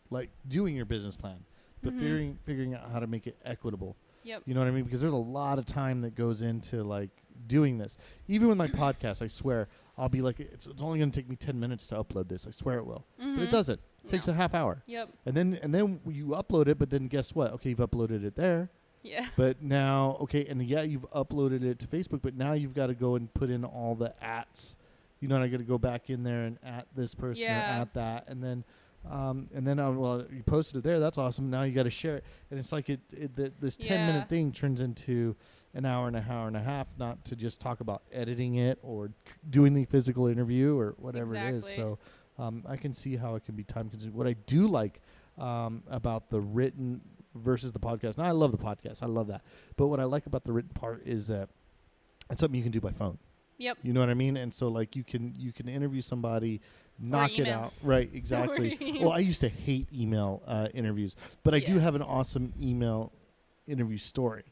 doing your business plan, but figuring out how to make it equitable. Yep. You know what I mean? Because there's a lot of time that goes into doing this. Even with my podcast, I swear I'll be it's only going to take me 10 minutes to upload this. I swear it will, but it doesn't. It takes a half hour. Yep. And then you upload it, but then guess what? Okay, you've uploaded it there. Yeah. But now, okay, and yeah, you've uploaded it to Facebook, but now you've got to go and put in all the ats. You know, and I got to go back in there and at this person or Yeah. at that, and then well, you posted it there. That's awesome. Now you got to share it, and it's like this 10-minute thing turns into an hour and a half, not to just talk about editing it or doing the physical interview or whatever it is. So I can see how it can be time consuming. What I do like about the written versus the podcast. Now I love the podcast. I love that. But what I like about the written part is that it's something you can do by phone. Yep. You know what I mean? And so like you can interview somebody, knock it out. Right, exactly. Well, I used to hate email interviews, but I do have an awesome email interview story.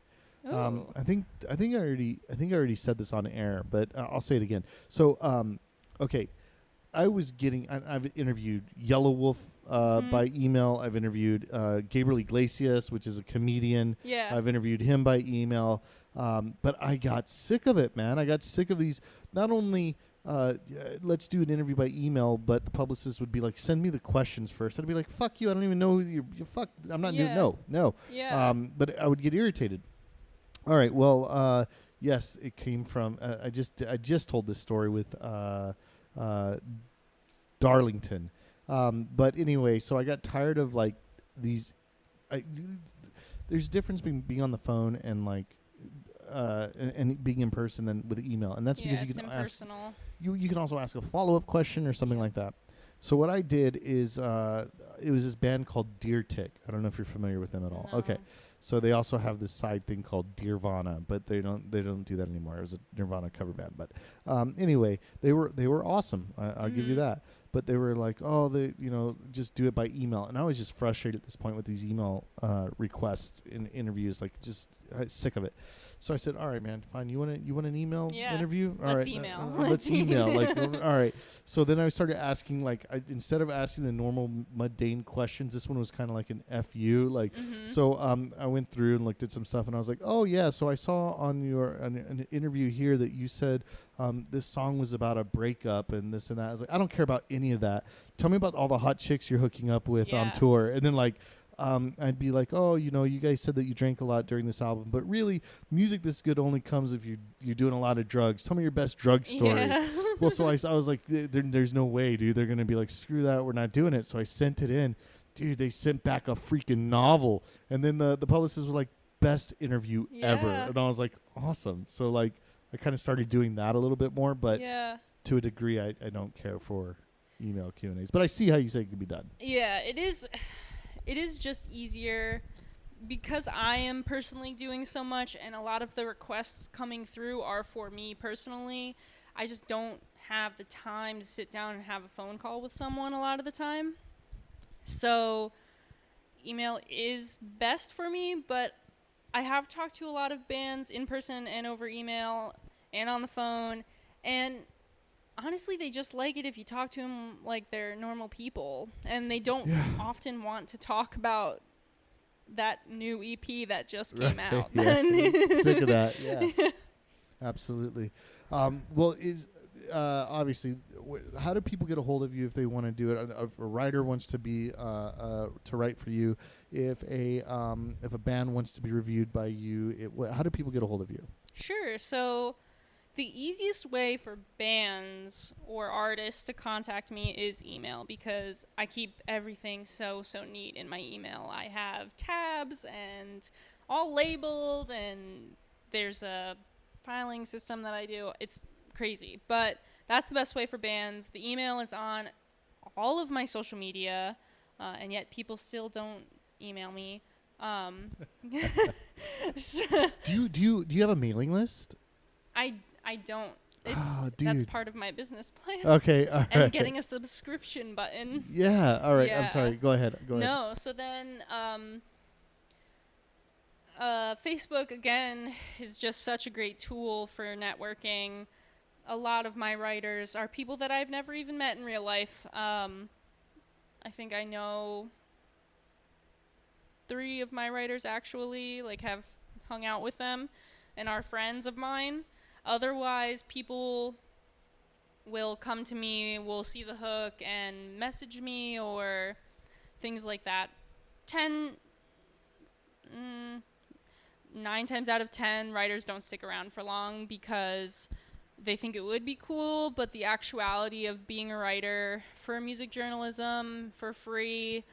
I think I already said this on air, but I'll say it again. So okay, I've interviewed Yellow Wolf by email. I've interviewed Gabriel Iglesias, which is a comedian. Yeah. I've interviewed him by email. But I got sick of it, man. I got sick of these. Not only let's do an interview by email, but the publicist would be like, send me the questions first. I'd be like, fuck you. I don't even know you fuck. I'm not doing no. Yeah. But I would get irritated. All right. Well, yes, it came from. I just told this story with Darlington. But anyway, so I got tired of like these. There's a difference between being on the phone and like and being in person than with email, and that's because you can ask. You can also ask a follow-up question or something like that. So what I did is it was this band called Deer Tick. I don't know if you're familiar with them at all. No. Okay. So they also have this side thing called Nirvana, but they don't do that anymore. It was a Nirvana cover band, but anyway, they were awesome. I'll give you that. But they were like, oh, just do it by email, and I was just frustrated at this point with these email requests in interviews, like just sick of it. So I said, all right, man, fine. You want an email interview? All let's right, email. Let's email. Like, all right. So then I started asking, like, instead of asking the normal mundane questions, this one was kind of like an FU. Like, so I went through and looked at some stuff, and I was like, oh yeah. So I saw on an interview here that you said this song was about a breakup and this and that. I was like, I don't care about any of that. Tell me about all the hot chicks you're hooking up with on tour. And then like. I'd be like, oh, you guys said that you drank a lot during this album, but really, music this good only comes if you're doing a lot of drugs. Tell me your best drug story. Yeah. Well, so I was like, there's no way, dude. They're gonna be like, screw that, we're not doing it. So I sent it in, dude. They sent back a freaking novel, and then the publicist was like, best interview ever, and I was like, awesome. So like, I kind of started doing that a little bit more, but to a degree, I don't care for email Q&As, but I see how you say it can be done. Yeah, it is. It is just easier because I am personally doing so much, and a lot of the requests coming through are for me personally. I just don't have the time to sit down and have a phone call with someone a lot of the time. So email is best for me, but I have talked to a lot of bands in person and over email and on the phone, and honestly, they just like it if you talk to them like they're normal people, and they don't often want to talk about that new EP that just came out. Sick of that. Yeah, absolutely. Well, obviously, how do people get a hold of you if they want to do it? If a writer wants to be to write for you, if a band wants to be reviewed by you, how do people get a hold of you? Sure. So the easiest way for bands or artists to contact me is email, because I keep everything so neat in my email. I have tabs and all labeled, and there's a filing system that I do. It's crazy, but that's the best way for bands. The email is on all of my social media, and yet people still don't email me. Do you have a mailing list? I don't. That's part of my business plan. Okay, all right. And getting a subscription button. Yeah, all right. Yeah. I'm sorry. Go ahead. No, so then Facebook, again, is just such a great tool for networking. A lot of my writers are people that I've never even met in real life. I think I know 3 of my writers actually, like, have hung out with them and are friends of mine. Otherwise, people will come to me, will see the hook and message me or things like that. 9 times out of 10, writers don't stick around for long because they think it would be cool, but the actuality of being a writer for music journalism for free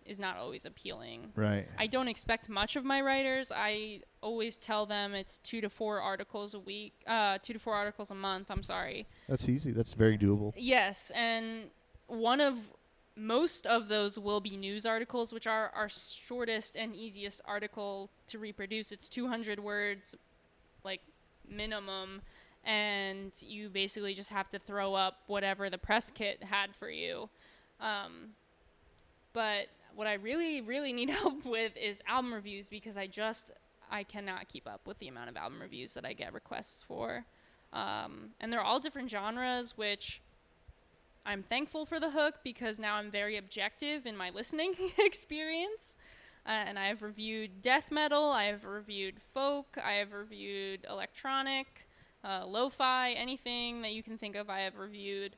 is not always appealing. Right. I don't expect much of my writers. I always tell them it's 2 to 4 articles a week, 2 to 4 articles a month. I'm sorry. That's easy. That's very doable. Yes, and most of those will be news articles, which are our shortest and easiest article to reproduce. It's 200 words, like minimum, and you basically just have to throw up whatever the press kit had for you. But what I really, really need help with is album reviews, because I cannot keep up with the amount of album reviews that I get requests for. And they're all different genres, which I'm thankful for the Hook, because now I'm very objective in my listening experience. And I have reviewed death metal, I have reviewed folk, I have reviewed electronic, lo-fi, anything that you can think of I have reviewed.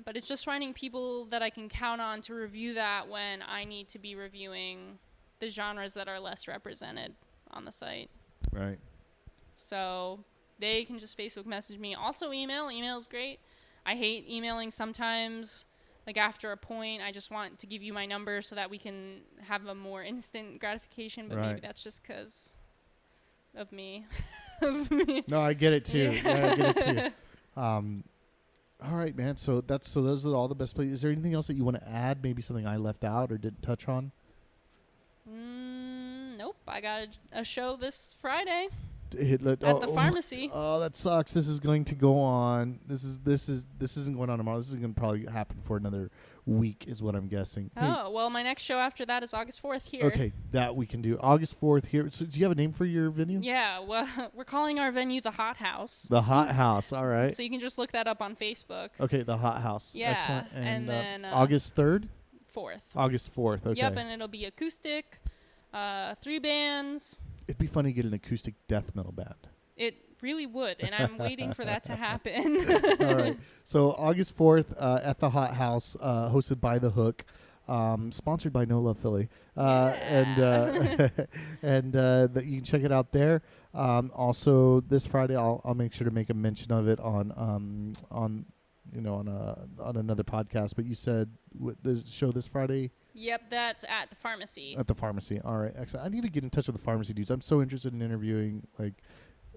But it's just finding people that I can count on to review that when I need to be reviewing the genres that are less represented on the site. Right. So they can just Facebook message me. Also email. Email is great. I hate emailing sometimes. Like after a point, I just want to give you my number so that we can have a more instant gratification. But maybe that's just because of me. No, I get it too. Yeah. I get it too. All right, man. So those are all the best places. Is there anything else that you want to add? Maybe something I left out or didn't touch on? Nope. I got a show this Friday. At the pharmacy. Oh, that sucks. This is going to go on. This isn't going on tomorrow. This is going to probably happen for another week, is what I'm guessing. Oh, well, my next show after that is August 4th here. Okay, that we can do. August 4th here. So do you have a name for your venue? Yeah, well, we're calling our venue the Hot House. The Hot House. All right. So you can just look that up on Facebook. Okay, the Hot House. Yeah. Excellent. And then August 3rd? 4th. August 4th. Okay. Yep, and it'll be acoustic, 3 bands. It'd be funny to get an acoustic death metal band. It really would, and I'm waiting for that to happen. All right. So August 4th at the Hot House, hosted by The Hook, sponsored by No Love Philly. And that you can check it out there. Also, this Friday, I'll make sure to make a mention of it on another podcast. But you said the show this Friday. Yep, that's at the pharmacy. At the pharmacy. All right, excellent. I need to get in touch with the pharmacy dudes. I'm so interested in interviewing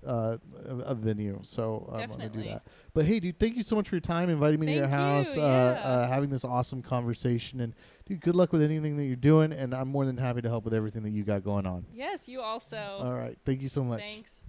a venue, so I'm going to do that. But hey, dude, thank you so much for your time, inviting me to your house, having this awesome conversation, and dude, good luck with anything that you're doing, and I'm more than happy to help with everything that you got going on. Yes, you also. All right, thank you so much. Thanks.